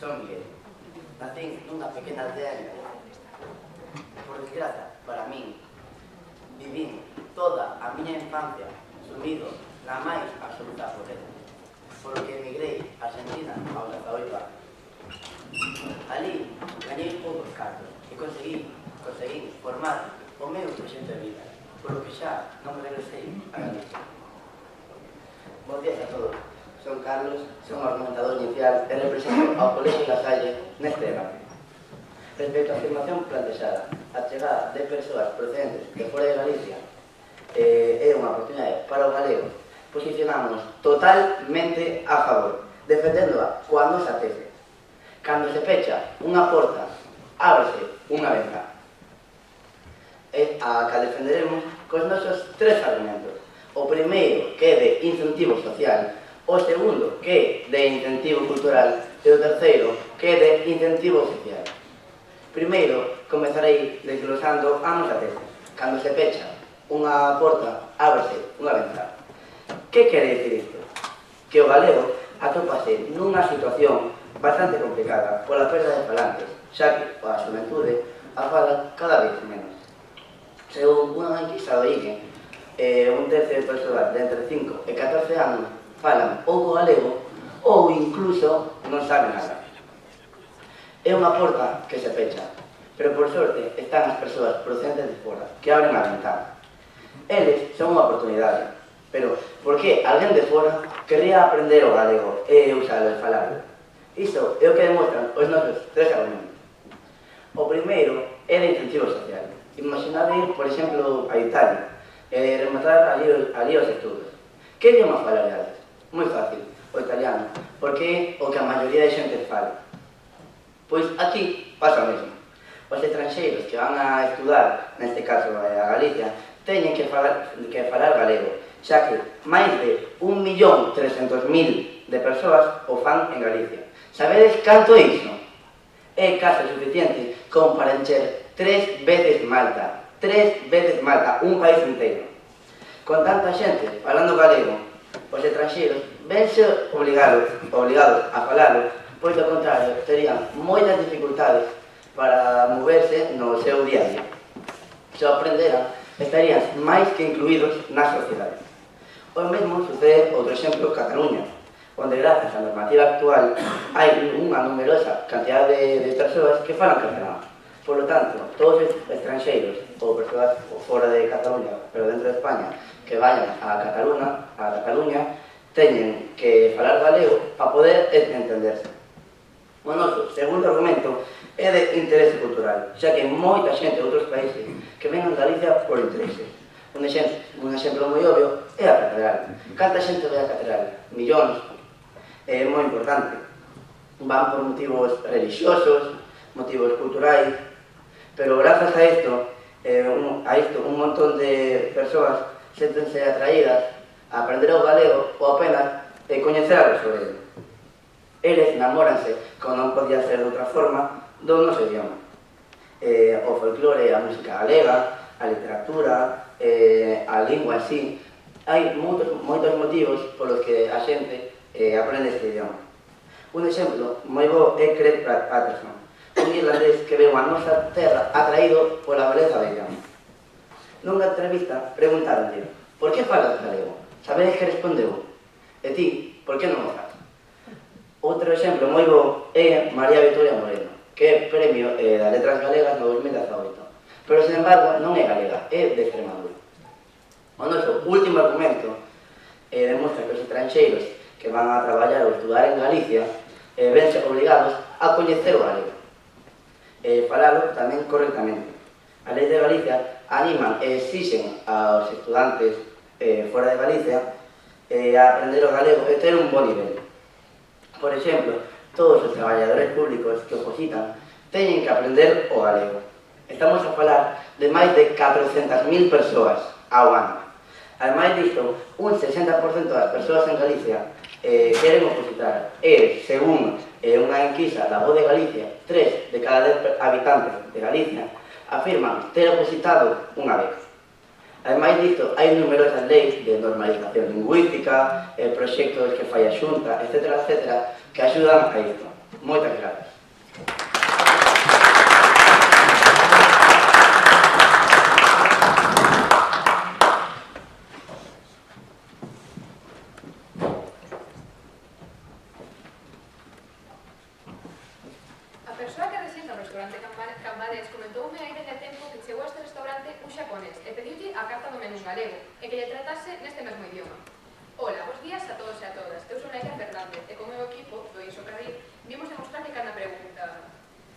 Son Miguel. Nacín nunha pequena aldea en Galicia. Por desgraza, para min, vivín toda a miña infancia sumido na máis absoluta pobreza, polo que emigrei a Argentina aos 18 anos. Ali gañei poucos cartos e conseguí formar o meu proxecto de vida, polo que xa non me regresei a Galicia. Bos días a todos. Son Carlos, son o argumentador inicial e represento ao Colexio La Salle neste debate. Respecto á afirmación plantexada, a chegada de persoas procedentes de fora de Galicia é unha oportunidade para o galego. Posicionámonos totalmente a favor, defendéndoa cando se apetece. Cando se pecha unha porta, ábrese unha ventana. É a que defenderemos cos nosos tres argumentos. O primeiro, que é de incentivo social, o segundo, que é de incentivo cultural, e o terceiro, que é de incentivo social. Primeiro, comezarei desglosando a nosa tese. Cando se pecha unha porta, ábrese unha ventana. Que quere dicir isto? Que o galego atópase nunha situación bastante complicada pola perda de falantes, xa que a xuventude a fala cada vez menos. Según unha enquisa do INE, un tercio de persoas de entre 5 e 14 anos falan pouco galego ou incluso non saben nada. É unha porta que se pecha, pero por sorte están as persoas procedentes de fora que abren a ventana. Eles son unha oportunidade, pero por que alguén de fora querría aprender o galego e usalo e falarlo? Iso é o que demostran os nosos tres argumentos. O primeiro é de incentivo social. Imaginade ir, por exemplo, a Italia e rematar ali os estudos. Que idioma falaríades? Moi fácil, o italiano, porque é o que a maioría de xente fala. Pois aquí pasa o mesmo. Os estranxeiros que van a estudar, neste caso a Galicia, teñen que falar galego, xa que máis de 1.300.000 de persoas o fan en Galicia. Sabedes canto é iso? É case suficiente como para encher 3 veces Malta, un país inteiro. Con tanta xente falando galego, os estranxeiros vense obligados a falalo, pois do contrario, terían moitas dificultades para moverse no seu día a día. Se o aprenderan, estarían máis que incluídos na sociedade. O mesmo sucede, outro exemplo, Cataluña, onde grazas á normativa actual hai unha numerosa cantidad de persoas que falan catalán. Por lo tanto, todos os estranxeiros ou persoas fora de Cataluña, pero dentro de España, que vayan a Cataluña, teñen que falar galego para poder entenderse. O noso segundo argumento é de interese cultural, xa que moita xente de outros países que ven a Galicia por interese. Un exemplo moi obvio é a catedral. Canta xente ve a catedral? Millóns. É moi importante. Van por motivos religiosos, motivos culturais, pero grazas a isto, un montón de persoas séntense atraídas a aprender o galego ou apenas coñecer algo sobre ele. Eles namóranse, como non podía ser de outra forma, do noso idioma. O folclore, a música galega, a literatura, a lingua en sí. Hai moitos motivos polos que a xente aprende este idioma. Un exemplo moi bo é Craig Patterson, un irlandés que veu a nosa terra atraído pola beleza do idioma. Nunha entrevista preguntaronlle: por que falas galego? Sabedes que respondeu? E ti, por que non o faz? Outro exemplo moi bo é María Victoria Moreno, que é premio das Letras Galegas no 2018. Pero, sin embargo, non é galega, é de Extremadura. O noso último argumento demostra que os estranxeiros que van a traballar ou estudar en Galicia vense obligados a coñecer o galego. Falalo tamén correctamente. A lei de Galicia animan e exixen aos estudantes fora de Galicia a aprender o galego e ter un bo nivel. Por exemplo, todos os traballadores públicos que opositan teñen que aprender o galego. Estamos a falar de máis de 400.000 persoas ao ano. Ademais disto, un 60% das persoas en Galicia queren opositar. E, según unha enquisa da Voz de Galicia, 3 de cada 10 habitantes de Galicia afirman ter opositado unha vez. Ademais disto, hai numerosas leis de normalización lingüística, proxectos que fai a Xunta, etc., que axudan a isto. Moitas grazas. A persoa que reside no restaurante Cambades comentoume hai de tempo que chegou a este restaurante un xaponés e pediulle a carta do menú galego e que lle tratase neste mesmo idioma. Ola, bons días a todos e a todas. Eu son Laia Fernández e con o meu equipo do Iso Carril vimos demostrar que cada pregunta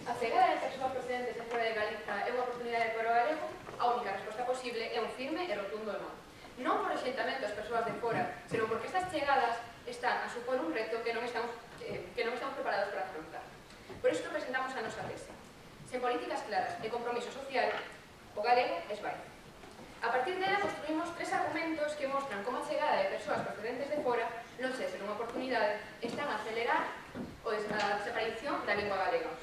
a chegada de persoas procedentes de fora de Galiza é unha oportunidade para o galego? A única resposta posible é un firme e rotundo non. Non por exentamento as persoas de fora, senón porque estas chegadas están a supor un reto que non estamos preparados para afrontar. Por isto presentamos a nosa tese. Sen políticas claras e compromiso social, o galego esvai. A partir dela construímos tres argumentos que mostran como a chegada de persoas procedentes de fora non se ser unha oportunidade, están a acelerar a desaparición da lingua galega.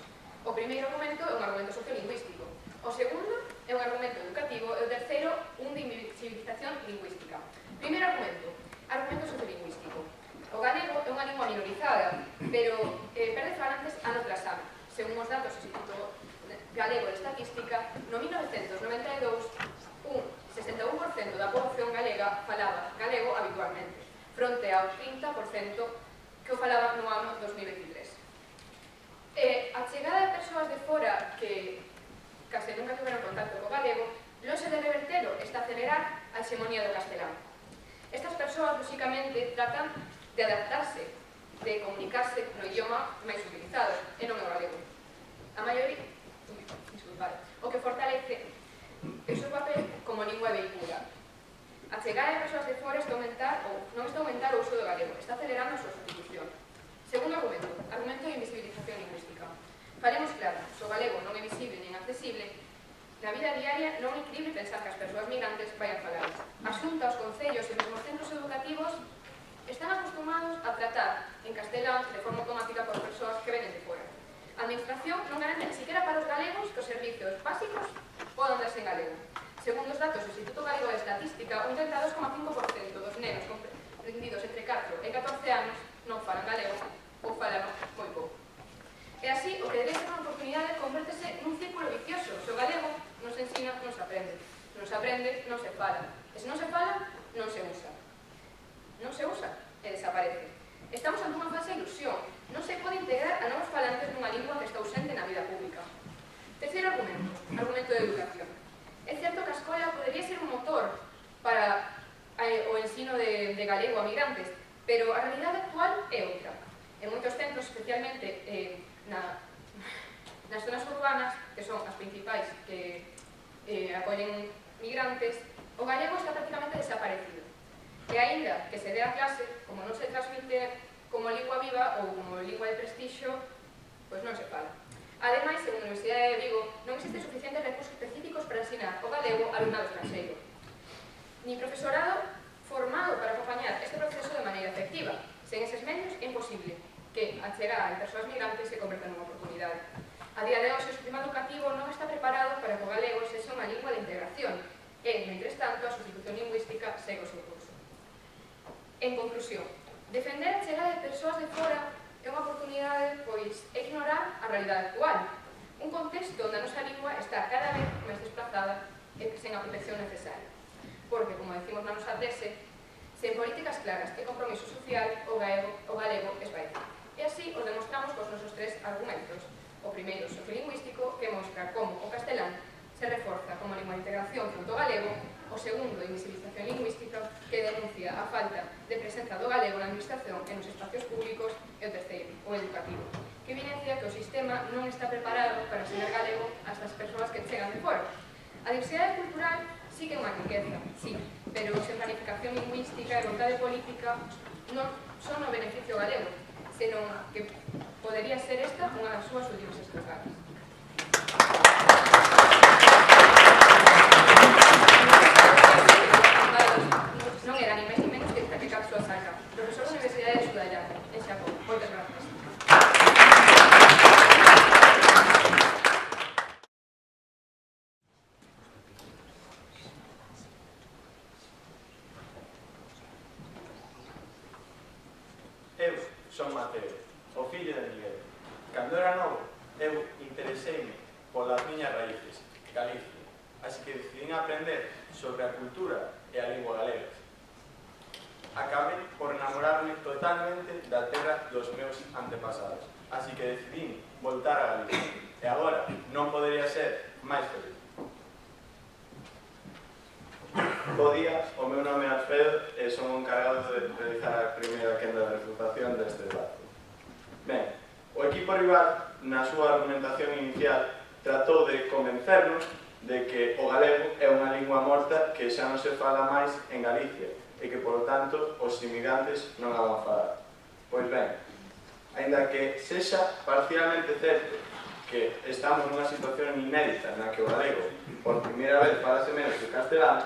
O primeiro argumento é un argumento sociolingüístico, o segundo é un argumento educativo e o terceiro un de invisibilización lingüística. Primeiro argumento sociolingüístico. O galego é unha lingua minorizada, pero perde falantes ano tras ano. Según os datos do Instituto Galego de Estatística, no 1992, un 61% da poboación galega falaba galego habitualmente, fronte ao 30% que o falaba no ano 2023. A chegada de persoas de fora que case nunca tiveron contacto co galego, lonxe de revertelo, está a acelerar a hegemonía do castelán. Estas persoas, lóxicamente, tratan de adaptarse, de comunicarse no idioma máis utilizado, e non o galego. A maioría, o que fortalece o seu papel como lingua vehicular. A chegada de persoas de fora está a aumentar, ou non está a aumentar o uso do galego, está acelerando a súa substitución. Segundo argumento de invisibilización lingüística. Falemos claro, se o galego non é visible nin accesible, na vida diaria non é crible pensar que as persoas migrantes vayan falar. A Xunta, os concellos e mesmo os centros educativos están acostumados a tratar en castelán de forma automática por persoas que venen de fora. A administración non garante ni siquiera para os galegos que os servicios básicos podan darse en galego. Segundo os datos do Instituto Galego de Estatística, un 32,5% dos nenos comprendidos entre 4 e 14 anos non falan galego ou falan moi pouco. E así, o que debe ser unha oportunidade convértese nun círculo vicioso. Se o galego non se ensina, non se aprende. Se non se aprende, non se fala. E se non se fala, non se usa. Non se usa e desaparece. Estamos ante unha falsa ilusión. Non se pode integrar a novos falantes nunha lingua que está ausente na vida pública. Terceiro argumento de educación. É certo que a escola podería ser un motor para o ensino de galego a migrantes, pero a realidade actual é outra. En moitos centros, especialmente nas zonas urbanas, que son as principais que acollen migrantes, o galego está prácticamente desaparecido. E aínda que se dé a clase, como non se transmite como lingua viva ou como lingua de prestixio, pois non se fala. Ademais, según a Universidade de Vigo, non existen suficientes recursos específicos para ensinar o galego ao alumnado estranxeiro. Ni profesorado formado para acompañar este proceso de maneira efectiva. Sen eses medios é imposible que a chegada de persoas migrantes se converta nunha oportunidade. A día de hoxe, o sistema educativo non está preparado para que o galego sexa unha lingua de integración e, mentres tanto, a sustitución lingüística segue o seu curso. En conclusión, defender a chegada de persoas de fora é unha oportunidade, pois, é ignorar a realidade actual. Un contexto onde a nosa lingua está cada vez máis desplazada e sen a protección necesaria. Porque, como decimos na nosa tese, sen políticas claras e compromiso social, o galego esvaece. E así os demostramos cos nosos tres argumentos. O primeiro, sociolingüístico, que mostra como o castelán se reforza como lingua de integración fronte ao galego. O segundo, de invisibilización lingüística, que denuncia a falta de presenza do galego na administración e nos espacios públicos. E o terceiro, o educativo, que evidencia que o sistema non está preparado para ensinar galego a estas persoas que chegan de fora. A diversidade cultural sí que é unha riqueza, sí, pero sen planificación lingüística e vontade política non son o beneficio galego, senón que podería ser esta unha das súas últimas estocadas. Non era ni máis ni menos que Cápsula Saca, profesor da Universidade de Sudallán, en Xapón. Moitas grazas. Eu son Mateo, o fillo de Miguel. Cando era novo, eu intereseime polas miñas raíces, Galicia, así que decidín aprender sobre a cultura e a lingua galega. Acabei por enamorarme totalmente da terra dos meus antepasados, así que decidín voltar a Galicia, e agora non podería ser máis feliz. Bo día, o meu nome é Alfredo e son o encargado de realizar a primeira quenda de refutación deste debate. Ben, o equipo rival, na súa argumentación inicial, tratou de convencernos de que o galego é unha lingua morta que xa non se fala máis en Galicia e que, polo tanto, os inmigrantes non a van falar. Pois ben, aínda que sexa parcialmente certo que estamos nunha situación inédita na que o galego por primeira vez falase menos que o castelán,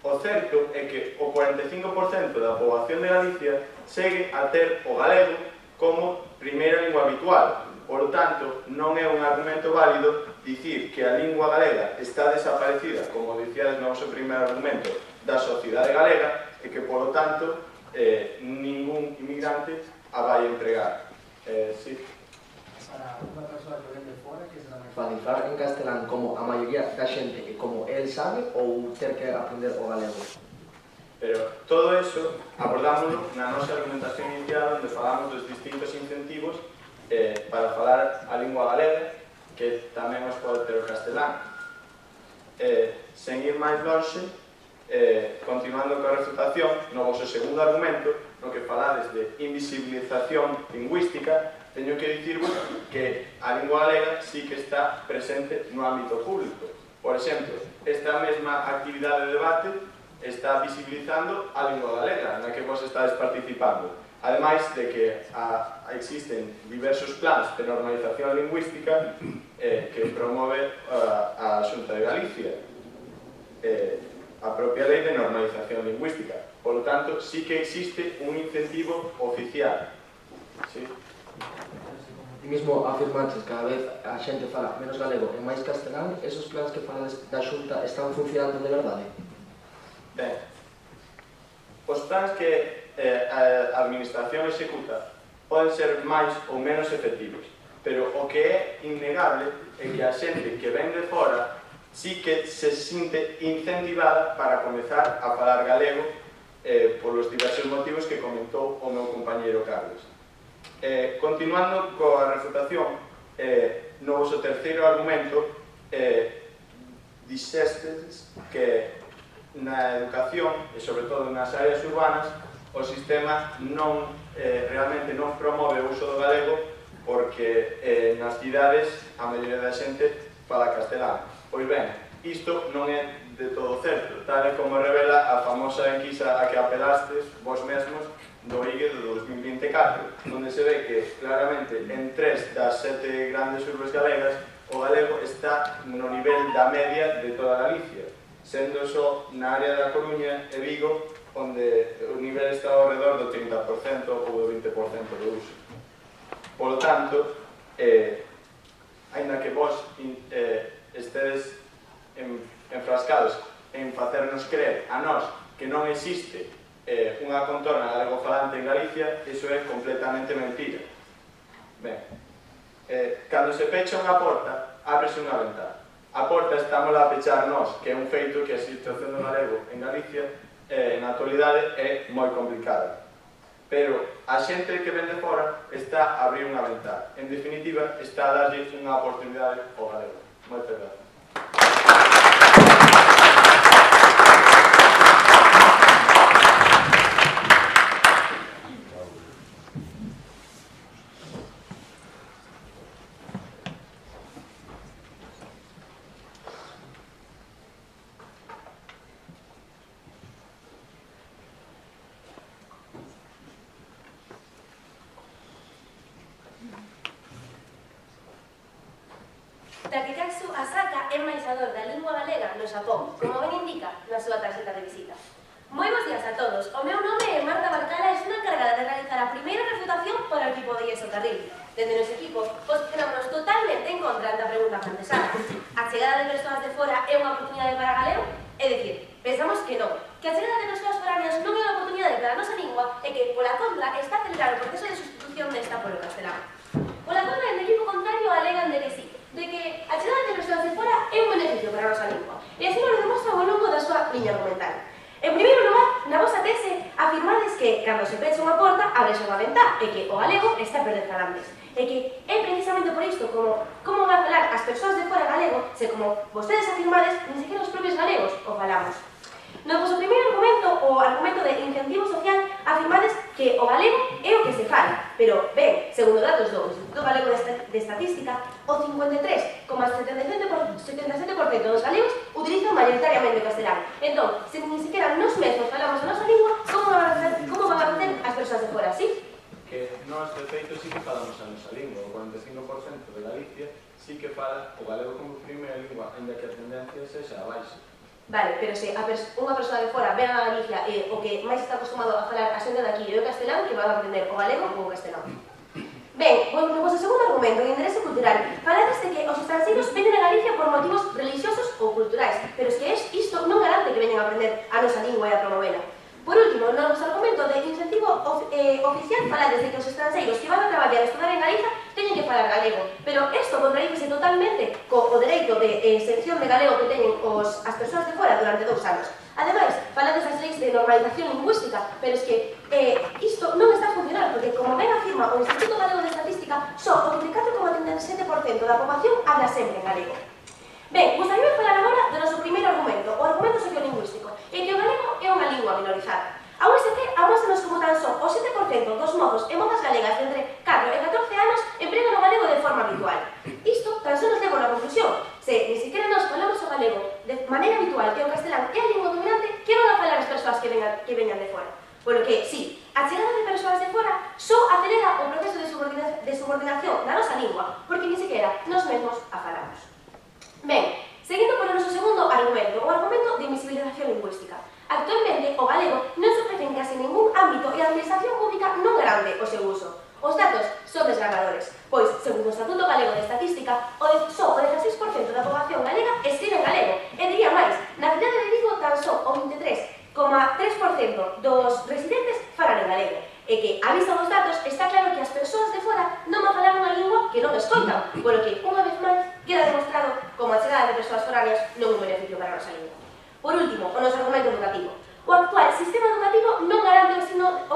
o certo é que o 45% da poboación de Galicia segue a ter o galego como primeira lingua habitual. Por tanto, non é un argumento válido dicir que a lingua galega está desaparecida, como dicía no noso primeiro argumento, da sociedade galega e que, polo tanto, ningún inmigrante a vai empregar. Sí. Para unha persoa que ven de fora, que será máis fácil falar en castelán como a maioría da xente e como el sabe, ou ter que aprender o galego? Pero todo eso abordámoslo na nosa argumentación inicial, onde falamos dos distintos incentivos para falar a lingua galega, que tamén os pode ter o castelán. Sen ir máis longe, continuando coa refutación, no vosso segundo argumento, no que falades de invisibilización lingüística, teño que dicirvos que a lingua galega sí que está presente no ámbito público. Por exemplo, esta mesma actividade de debate está visibilizando a lingua galega na que vos estades participando. Ademais de que existen diversos plans de normalización lingüística que promove a Xunta de Galicia, a propia lei de normalización lingüística. Por lo tanto, sí que existe un incentivo oficial. ¿Sí? Ti mesmo afirmaches que cada vez a xente fala menos galego e máis castelán, esos plans que falades da Xunta están funcionando de verdade? Ben, os plans que a administración executa poden ser máis ou menos efectivos, pero o que é innegable é que a xente que ven de fora sí que se sinte incentivada para comezar a falar galego polos diversos motivos que comentou o meu compañeiro Carlos. Continuando coa refutación, no vosso terceiro argumento dixestes que na educación e sobre todo nas áreas urbanas o sistema realmente non promove o uso do galego porque nas cidades a maioría da xente fala castelán. Pois ben, isto non é de todo certo, tal e como revela a famosa enquisa a que apelastes vos mesmos do IGE do 2024, onde se ve que claramente en 3 das 7 grandes urbes galegas o galego está no nivel da media de toda Galicia, sendo só na área da Coruña e Vigo onde o nivel está ao redor do 30% ou do 20% do uso. Por lo tanto, aínda que vos estedes enfrascados en facernos creer a nós que non existe unha contorna galegofalante en Galicia, iso é completamente mentira. Ben, cando se pecha unha porta, ábrese unha ventana. A porta estamos a pechar nós, que é un feito que a situación do galego en Galicia na actualidade é moi complicada. Pero a xente que ven de fora está a abrir unha ventana. En definitiva, está a darlle unha oportunidade ao galego. Moitas gracias. Takekazu Asaka é embaixador da lingua galega no Xapón, como ben indica na súa tarxeta de visita. Moi bons días a todos. O meu nome é Marta Barcala e son encargada de realizar a primeira refutación para o equipo de IESO Carril. Dende o noso equipo, posicionámonos totalmente en contra da pregunta plantexada. A chegada de persoas de fora é unha oportunidade para galego? É dicir, pensamos que non, que a chegada de persoas foráneas non é unha oportunidade para a nosa lingua e que, pola contra, está a acelerar o proceso de sustitución desta polo castelán. Pola contra, en equipo lamentar é que o galego está a perder falantes. E que é precisamente por isto como van a falar as persoas de fora galego se, como vostedes afirmades, ni sequera os propios galegos o falamos. No vosso primeiro argumento, o argumento de incentivo social, afirmades que o galego é o que se fala, pero, ben, segundo datos do Instituto Galego de Estatística, o 53,77% dos galegos utilizan maioritariamente o castelán. Entón, se ni siquiera nos mesmos falamos a nosa lingua, como van a facer as persoas de fora, sí? Que nós, de feito, sí que falamos a nosa lingua. O 45% de Galicia sí que fala o galego como primeira lingua, ainda que a tendencia sexa a baixa. Vale, pero se unha persoa de fora ven a Galicia e o que máis está acostumado a falar a xente daqui é o castelán, que van a aprender o galego ou o castelán. Ben, no vosso segundo argumento, o interese cultural, falades de que os estranxeiros veñen a Galicia por motivos religiosos ou culturais, pero es que isto non garante que veñen a aprender a nosa lingua e a promovela. Por último, no vosso argumento de incentivo oficial, falades de que os estranxeiros que van a traballar e estudar en Galicia teñen que falar galego, pero isto contradícese totalmente co dereito de exención de galego que teñen as persoas de fora durante 2 anos. Ademais, falades das leis de normalización lingüística, pero es que isto non está a funcionar, porque, como ben afirma o Instituto Galego de Estatística, só o 24,37% da poboación habla sempre en galego. Ben, gustaría falar agora do noso primeiro argumento, o argumento sociolingüístico, e que o galego é unha lingua minorizada. A USC amóstranos como tan só o 7% dos mozos e mozas galegas de entre 4 e 14 anos empregan o galego de forma habitual. Isto tan só nos leva a unha conclusión. Se ni siquiera nos falamos o galego de maneira habitual que o castelán é a lingua dominante, que van a falar as persoas que veñan de fora? Polo que, sí, a chegada de persoas de fora só acelera o proceso de subordinación da nosa lingua, porque ni siquiera nos mesmos a falamos. Ben, seguindo polo noso segundo argumento, o argumento de invisibilización lingüística. Actualmente, o galego non se ofrece en case ningún ámbito e a administración pública non garante o seu uso. Os datos son desgarradores, pois, segundo o Estatuto Galego de Estatística, só o 16% da poboación galega escribe en galego, e diría máis, na cidade de Vigo tan só o 23,3% dos residentes falan en galego. E que, a vista dos datos, está claro que as persoas de fora non van falar unha lingua que non escoitan, polo que, unha vez máis, queda demostrado como a chegada de persoas foráneas non é un beneficio para a nosa lingua. Por último, o noso argumento educativo. O actual sistema educativo non garante o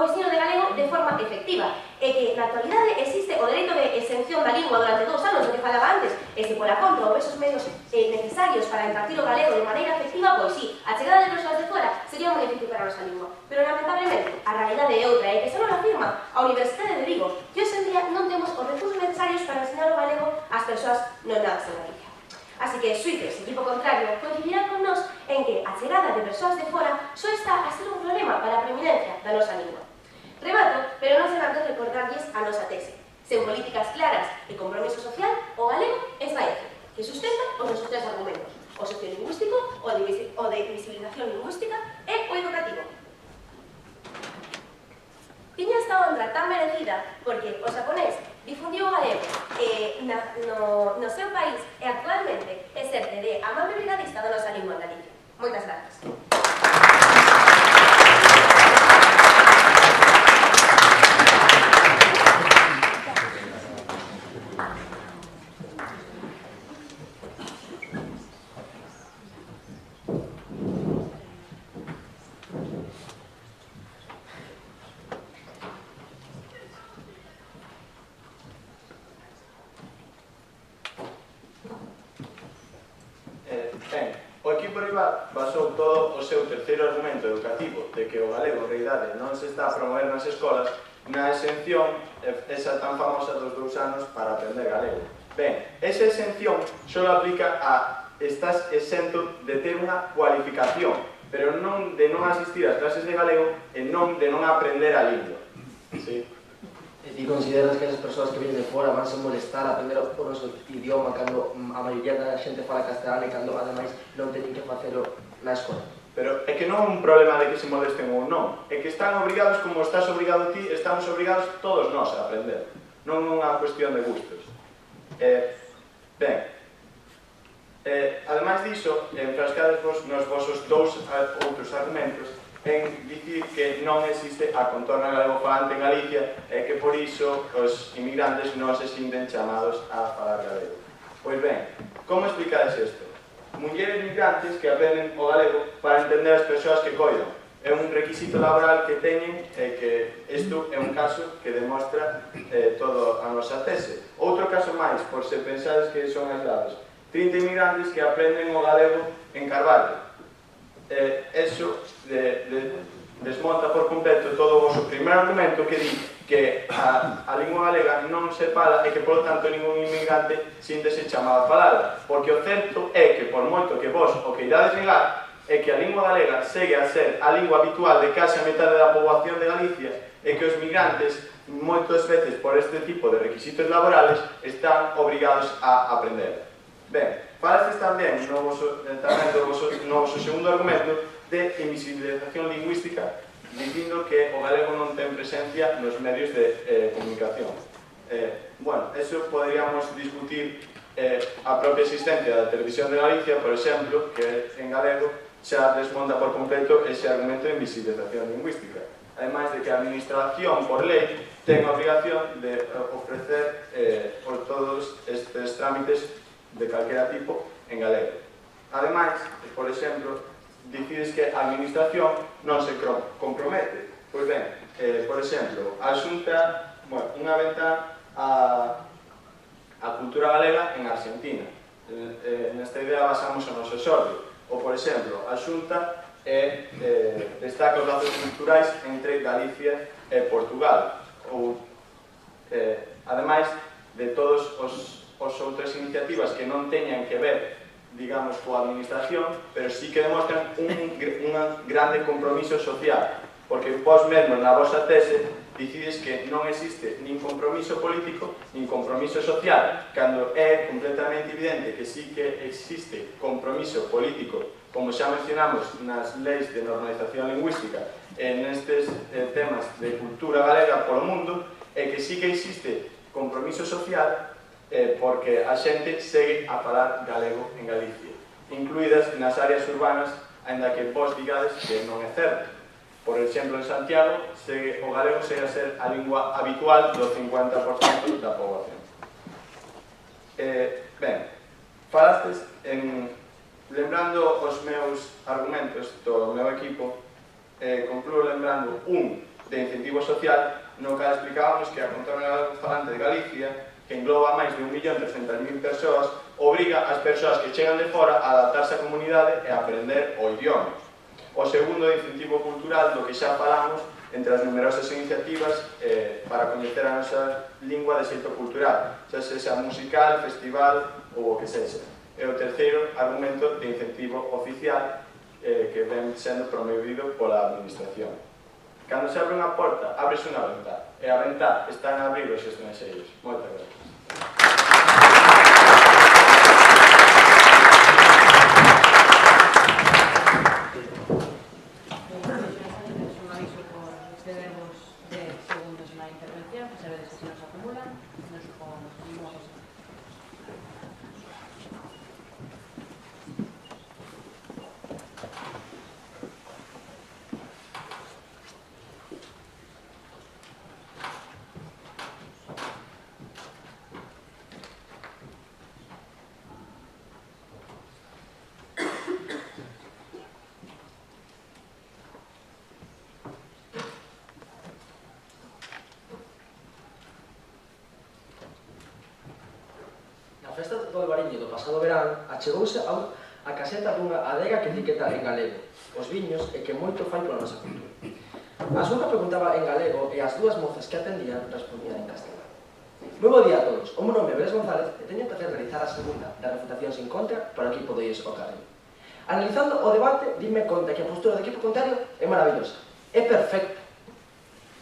ensino de galego de forma efectiva, e que na actualidade existe o dereito de exención da lingua durante 2 anos, do que falaba antes, e se pola contra houve esos medios necesarios para impartir o galego de maneira efectiva, pois sí, a chegada de persoas de fora sería un beneficio para a nosa lingua. Pero lamentablemente, a realidade é outra, e que só non afirma a Universidade de Vigo, que hoxe en día non temos os recursos necesarios para ensinar o galego ás persoas non nadas en Galicia. Así que Suites, equipo contrario, coincidirán con nós en que a chegada de persoas de fora só está a ser un problema para a preeminencia da nosa lingua. Remato, pero non sen antes recordarlles a nosa tese. Sen políticas claras e compromiso social, o galego esvaece, que sustenta os nosos 3 argumentos: o sociolingüístico, o de visibilización lingüística e o educativo. Tiña esta honra tan merecida porque o xaponés difundiu o galego no seu país e actualmente é serte de amable brigadista da nosa lingua en Galicia. Moitas grazas. Ben, o equipo rival basou todo o seu terceiro argumento educativo de que o galego en realidade non se está a promover nas escolas na exención esa tan famosa dos 2 anos para aprender galego. Ben, esa exención só aplica a estás exento de ter unha cualificación, pero non de non asistir ás clases de galego e non de non aprender a lingua. Sí? E ti consideras que as persoas que vienen de fora van a molestar a aprender o noso idioma cando a maioría da xente fala castelán e cando ademais non teñen que facelo na escola? Pero é que non é un problema de que se molesten ou non, é que están obrigados, como estás obrigado ti, estamos obrigados todos nós a aprender. Non é unha cuestión de gustos. Ben, ademais diso, enfrascades vos nos vosos 2 outros argumentos en dicir que non existe a contorna galegofalante en Galicia e que por iso os inmigrantes non se sinten chamados a falar galego. Pois ben, como explicades isto? Mulleres migrantes que aprenden o galego para entender as persoas que coidan. é un requisito laboral que teñen e que isto é un caso que demostra toda a nosa tese. Outro caso máis, por se pensades que son aislados, 30 inmigrantes que aprenden o galego en Carballo. Eso desmonta por completo todo o vosso primeiro argumento que di que a lingua galega non se fala e que, por tanto, ningún inmigrante síntese chamado a falala. Porque o certo é que, por moito que vos o que irades negar, é que a lingua galega segue a ser a lingua habitual de case a metade da poboación de Galicia e que os migrantes, moitas veces por este tipo de requisitos laborales, están obrigados a aprender. Ben, falastes tamén no vosso segundo argumento de invisibilización lingüística, dicindo que o galego non ten presencia nos medios de comunicación. Bueno, eso poderíamos discutir a propia existencia da Televisión de Galicia, por exemplo, que en galego xa desmonta por completo ese argumento de invisibilización lingüística. Ademais de que a Administración, por lei, ten a obrigación de ofrecer todos estes trámites de calquera tipo en galego. Ademais, por exemplo, dicides que a Administración non se compromete. Pois ben, por exemplo, a Xunta, unha venta a cultura galega en Argentina. Nesta idea basamos o noso exordio. Ou, por exemplo, a Xunta destaca os lazos culturais entre Galicia e Portugal. Ou, ademais de todas as outras iniciativas que non teñan que ver, digamos, coa administración, pero sí que demostran un grande compromiso social, porque vos mesmo na vosa tese decides que non existe nin compromiso político nin compromiso social, cando é completamente evidente que sí que existe compromiso político, como xa mencionamos nas leis de normalización lingüística e nestes temas de cultura galega polo mundo, e que sí que existe compromiso social porque a xente segue a falar galego en Galicia, incluídas nas áreas urbanas, aínda que vos digades que non é certo. Por exemplo, en Santiago, o galego segue a ser a lingua habitual do 50% da poboación. Ben, falastes, lembrando os meus argumentos do meu equipo, concluo lembrando un de incentivo social, no que explicábamos que a Contorno Falante de Galicia, que engloba máis de 1.300.000 persoas, obriga as persoas que chegan de fora a adaptarse á comunidade e a aprender o idioma. O segundo de incentivo cultural, do que xa falamos, entre as numerosas iniciativas para coñecer a nosa lingua de xeito cultural, xa sexa musical, festival ou o que sexa. E o terceiro argumento de incentivo oficial que ven sendo promovido pola administración. Cando se abre unha porta, ábrese unha ventá, e a ventá está en abrir os estranxeiros. Moitas gracias. A festa do Albariño do pasado verán achegouse a caseta dunha adega que etiqueta en galego os viños e que moito fai pola nosa cultura. A Xunta preguntaba en galego e as dúas mozas que atendían respondían en castelán. Moi bo día a todos, o meu nome é Beres González e teño que realizar a segunda da refutación sin contra para o equipo do IES o Carril. Analizando o debate, dime conta que a postura do equipo contrario é maravillosa, é perfecta,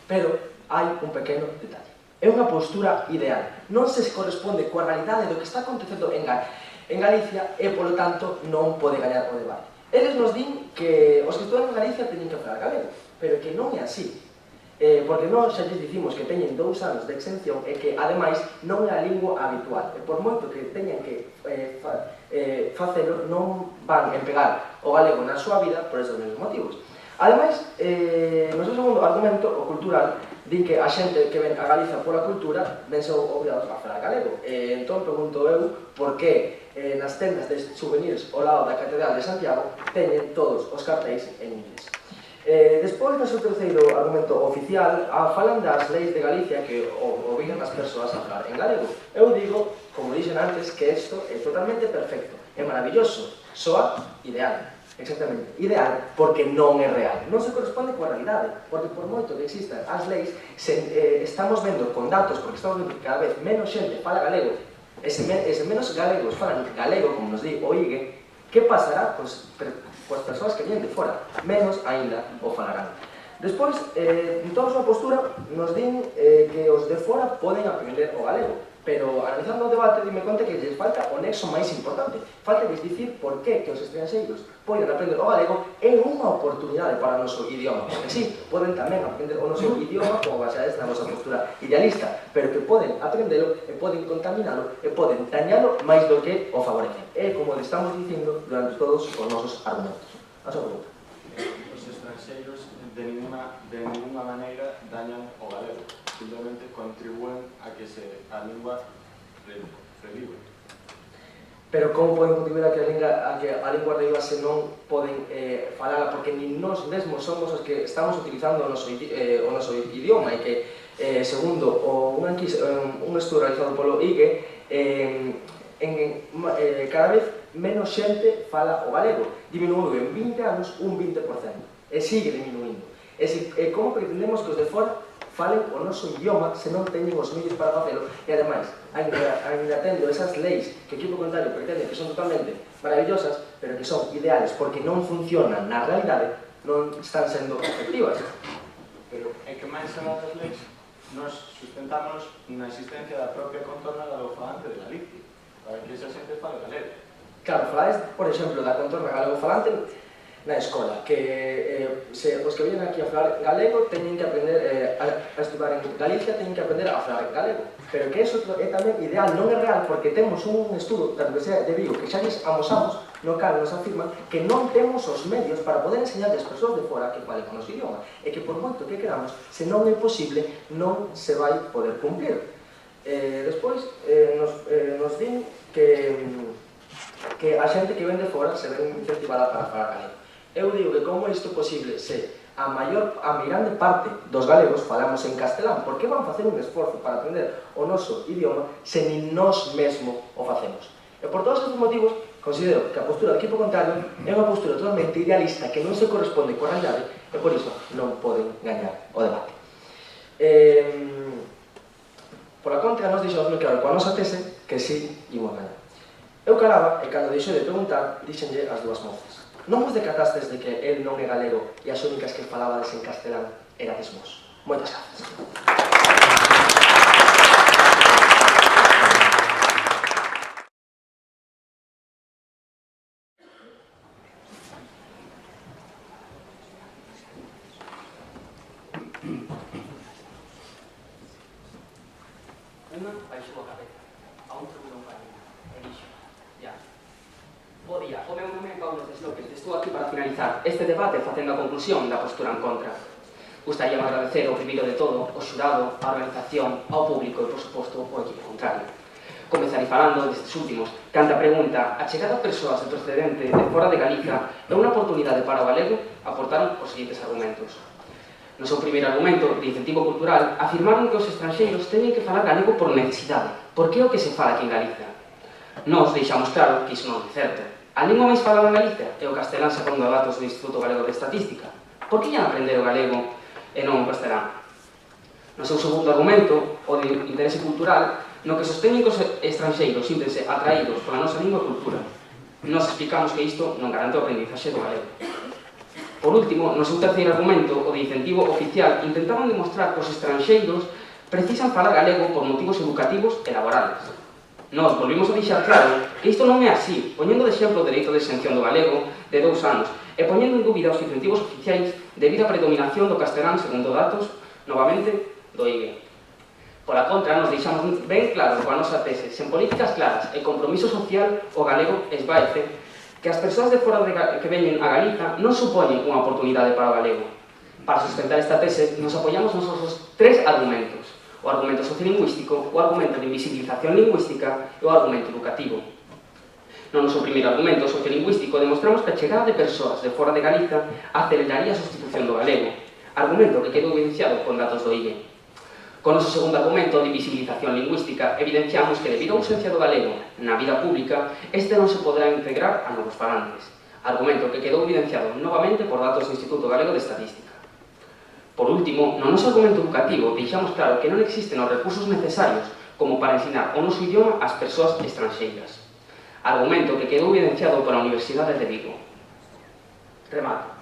pero hai un pequeno detalle. É unha postura ideal, non se corresponde coa realidade do que está acontecendo en Galicia e, polo tanto, non pode gañar o debate. Eles nos din que os que estudan en Galicia teñen que falar galego, pero que non é así. Porque nós xa lles dicimos que teñen 2 anos de exención e que, ademais, non é a lingua habitual. E por moito que teñan que facelo, non van empregar o galego na súa vida por esos mesmos motivos. Ademais, no seu segundo argumento, o cultural, di que a xente que ven a Galiza pola cultura vense obrigados a falar galego. Entón, pregunto eu, por que nas tendas de souvenirs ao lado da Catedral de Santiago teñen todos os cartéis en inglés. Despois, no seu terceiro argumento oficial, falan das leis de Galicia que obrigan as persoas a falar en galego. Eu digo, como dixen antes, que isto é totalmente perfecto, é maravilloso, soa ideal, exactamente, ideal porque non é real, non se corresponde coa realidade, porque por moito que existan as leis, estamos vendo con datos, porque estamos vendo que cada vez menos xente fala galego, e se menos galegos falan galego, como nos di o IGE, que pasará? Pois persoas que vienen de fora, menos aínda o falarán. Despois, en toda a súa postura, nos din que os de fora poden aprender o galego, pero analizando o debate, dime conta que lles falta o nexo máis importante. Falta lles dicir por que os estranxeiros poden aprender o galego é unha oportunidade para o noso idioma. Porque sí, poden tamén aprender o noso idioma como baseades na nosa postura idealista, pero que poden aprendelo e poden contaminalo e poden dañalo máis do que o favorecen. É como estamos dicindo durante todos os nosos argumentos. A súa pregunta. Os estranxeiros de ninguna maneira dañan o galego, simplemente contribúen a que a lingua revive. Pero como poden contribuir a que a lingua reviva se non poden falala, porque nin nós mesmos somos os que estamos utilizando o noso idioma e que, segundo un estudo realizado polo IGE, cada vez menos xente fala o galego, diminuiu en 20 anos un 20%, e sigue diminuindo. E como pretendemos que os de fora falen o noso idioma se non teñen os medios para facelo? E ademais, ainda tendo esas leis que o equipo contrario pretende que son totalmente maravillosas, pero que son ideales porque non funcionan na realidade, non están sendo efectivas. Pero é que máis alá das leis, nos sustentámonos na existencia da propia contorna galego-falante de Galicia, para que esa xente fale galego. Claro, falades, por exemplo, da contorna galego-falante na escola, que os que vienen aquí a falar galego teñen que aprender a estudar en Galicia, teñen que aprender a falar galego, pero que eso é tamén ideal, non é real, porque temos un estudo da Universidade de Vigo que xa lles amosamos, no cal nos afirman que non temos os medios para poder enseñar as persoas de fora que falen o noso idioma, e que por moito que queramos, se non é posible, non se vai poder cumplir. Despois nos din que a xente que ven de fora se ven incentivada para falar galego. Eu digo que como isto é posible se a grande parte dos galegos falamos en castelán? Por que van facer un esforzo para aprender o noso idioma se nin nós mesmo o facemos? E por todos estes motivos, considero que a postura do equipo contrario é unha postura totalmente idealista que non se corresponde coa realidade e por iso non poden gañar o debate. Pola contra, nos dixemos moi claro coa nosa tese que sí imos gañar. Eu calaba e cando deixei de preguntar, dixenlle as dúas mozas: non vos decatastes de que el non é galego e as únicas que falabades en castelán erades vos? Moitas grazas. Unha baixou a cabeza, a un tribunal camiño, e dixo: ya, bo día, o meu nome é Paulo Deslópez, estou aquí para finalizar este debate facendo a conclusión da postura en contra. Gustaría agradecer o primeiro de todo, o xurado, a organización, ao público e, por suposto, ao equipo contrario. Comezarei falando destes últimos, que ante a pregunta a chegada a persoas de procedente de fora de Galicia é unha oportunidade para o galego, aportaron os seguintes argumentos. No seu primeiro argumento, de incentivo cultural, afirmaron que os estranxeiros teñen que falar galego por necesidade, porque é o que se fala aquí en Galicia. Nós deixamos claro que iso non é certo. A lingua máis falada en Galicia é o castelán segundo datos do Instituto Galego de Estatística. Por que ian aprender o galego e non o castelán? No seu segundo argumento, o de interese cultural, no que sosteñen que os estranxeiros síntense atraídos pola nosa lingua e cultura. Nós explicamos que isto non garante o aprendizaxe do galego. Por último, no seu terceiro argumento, o de incentivo oficial, intentaban demostrar que os estranxeiros precisan falar galego por motivos educativos e laborales. Nós volvimos a deixar claro que isto non é así, poñendo de exemplo o dereito de exención do galego de 2 anos e poñendo en dúbida os incentivos oficiais debido á predominación do castelán segundo datos, novamente, do IGE. Pola contra, nos deixamos ben claro coa nosa tese, sen políticas claras e compromiso social, o galego esvaece, que as persoas de fora que veñen a Galiza non supoñen unha oportunidade para o galego. Para sustentar esta tese, nos apoiamos nos nosos 3 argumentos: o argumento sociolingüístico, o argumento de invisibilización lingüística e o argumento educativo. No noso primeiro argumento sociolingüístico demostramos que a chegada de persoas de fora de Galiza aceleraría a sustitución do galego, argumento que quedou evidenciado con datos do IE. Con noso segundo argumento de visibilización lingüística, evidenciamos que debido á ausencia do galego na vida pública, este non se poderá integrar a novos falantes, argumento que quedou evidenciado novamente por datos do Instituto Galego de Estatística. Por último, no noso argumento educativo deixamos claro que non existen os recursos necesarios como para ensinar o noso idioma ás persoas estranxeiras, argumento que quedou evidenciado pola Universidade de Vigo. Remato.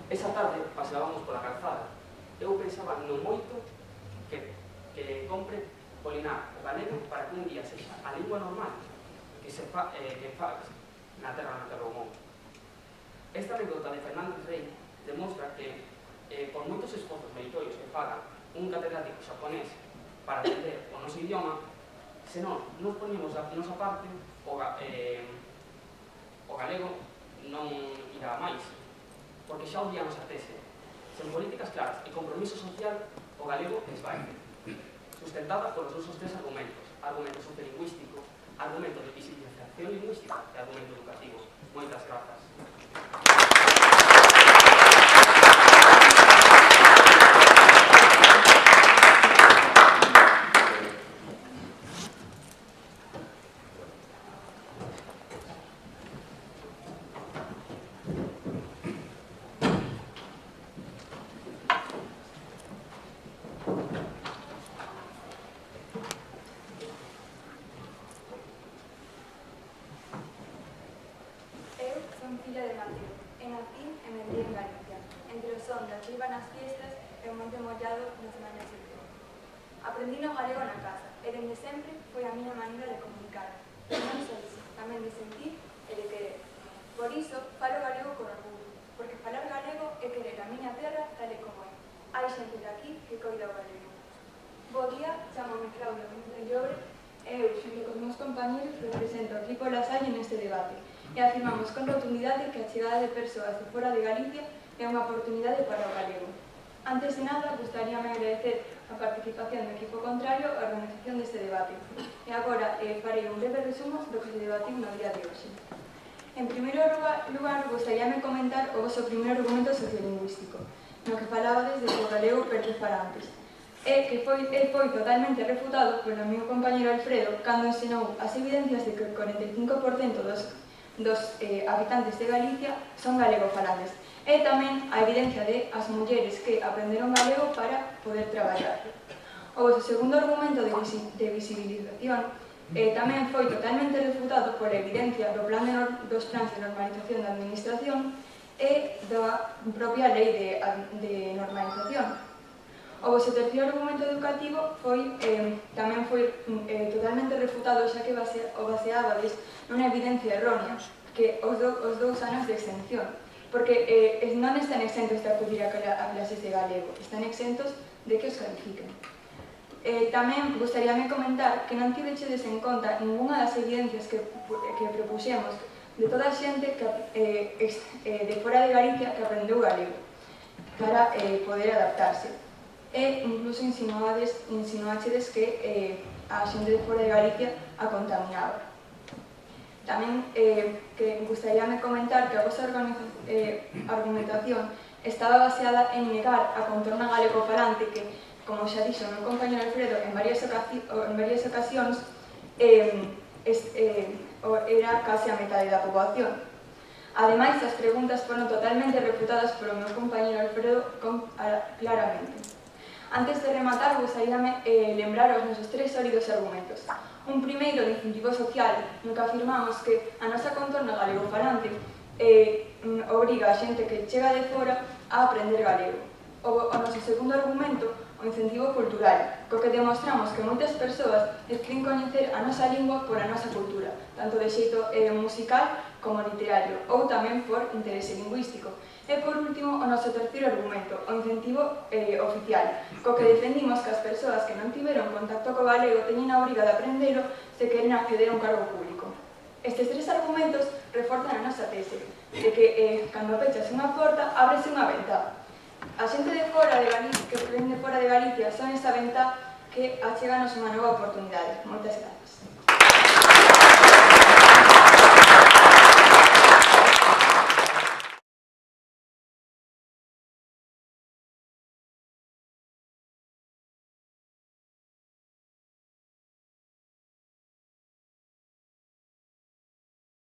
Esa tarde paseábamos pola calzada. Eu pensaba no moito que compre polinar o galego para que un día sexa a lingua normal que faz na terra na que roubou. Esta anécdota de Fernández Rey demostra que por moitos esforzos meritorios que faga un catedrático xaponés para aprender o noso idioma, se non nos poñemos da nosa parte, o galego non irá máis, porque xa odiamos a tese. Sen políticas claras e compromiso social, o galego esvaece, sustentada polos nosos tres argumentos: argumento sociolingüístico, argumento de visibilización lingüística e argumento educativo. Moitas grazas. Son filla de Mateo, e nací e me criei en Galicia, entre o son da chiva nas fiestas e o monte mollado nas mañas de frío. Aprendí o galego na casa, e dende sempre foi a miña maneira de comunicar, e non só iso, tamén de sentir e de querer. Por iso, falo galego con orgullo, porque falar galego é querer a miña terra tal e como é. Hai xente de aquí que coida o galego. Bo día, chamome Claudia Benito Llobre, e eu, xunto cos meus compañeros, represento aquí pola Salle neste debate, e afirmamos con rotundidade que a chegada de persoas de fora de Galicia é unha oportunidade para o galego. Antes de nada, gustaríame agradecer a participación do equipo contrario á organización deste debate. E agora farei un breve resumo do que se debatiu no día de hoxe. En primeiro lugar, gustaríame comentar o vosso primeiro argumento sociolingüístico, no que falabades de que o galego perde falantes, e que foi totalmente refutado polo meu compañero Alfredo cando ensinou as evidencias de que o 45% dos habitantes de Galicia son galegofalantes, e tamén a evidencia de as mulleres que aprenderon galego para poder traballar. O vosso segundo argumento de visibilización tamén foi totalmente refutado pola evidencia dos plans de normalización da administración e da propia lei de normalización. O vosso terceiro argumento educativo tamén foi totalmente refutado, xa que o baseabades nunha evidencia errónea, que os 2 anos de exención, porque non están exentos de acudir a clases de galego, están exentos de que os califiquen. Tamén gustaríame comentar que non tivechedes en conta ningunha das evidencias que propuxemos de toda a xente de fora de Galicia que aprendeu galego para poder adaptarse. E incluso insinuáchedes que a xente de fora de Galicia a contaminaba. Tamén que gustaríame comentar que a vosa argumentación estaba baseada en negar a contorna galegofalante que, como xa dixo o meu compañero Alfredo en varias ocasións, era case a metade da poboación. Ademais, as preguntas foron totalmente refutadas polo meu compañero Alfredo claramente. Antes de rematar, gustaríame lembrar os nosos 3 sólidos argumentos. Un primeiro de incentivo social, no que afirmamos que a nosa contorna galegofalante obriga a xente que chega de fora a aprender galego. O noso segundo argumento, o incentivo cultural, co que demostramos que moitas persoas queren coñecer a nosa lingua por a nosa cultura, tanto de xeito musical como literario, ou tamén por interese lingüístico. E, por último, o noso terceiro argumento, o incentivo oficial, co que defendimos que as persoas que non tiveron contacto co galego teñen a obriga de aprendelo se queren acceder a un cargo público. Estes 3 argumentos reforzan a nosa tese, de que cando pechas unha porta, ábrese unha ventá. A xente de fora de Galicia, que ven de fora de Galicia, son esa ventá que acheganos unha nova oportunidade. Moitas grazas.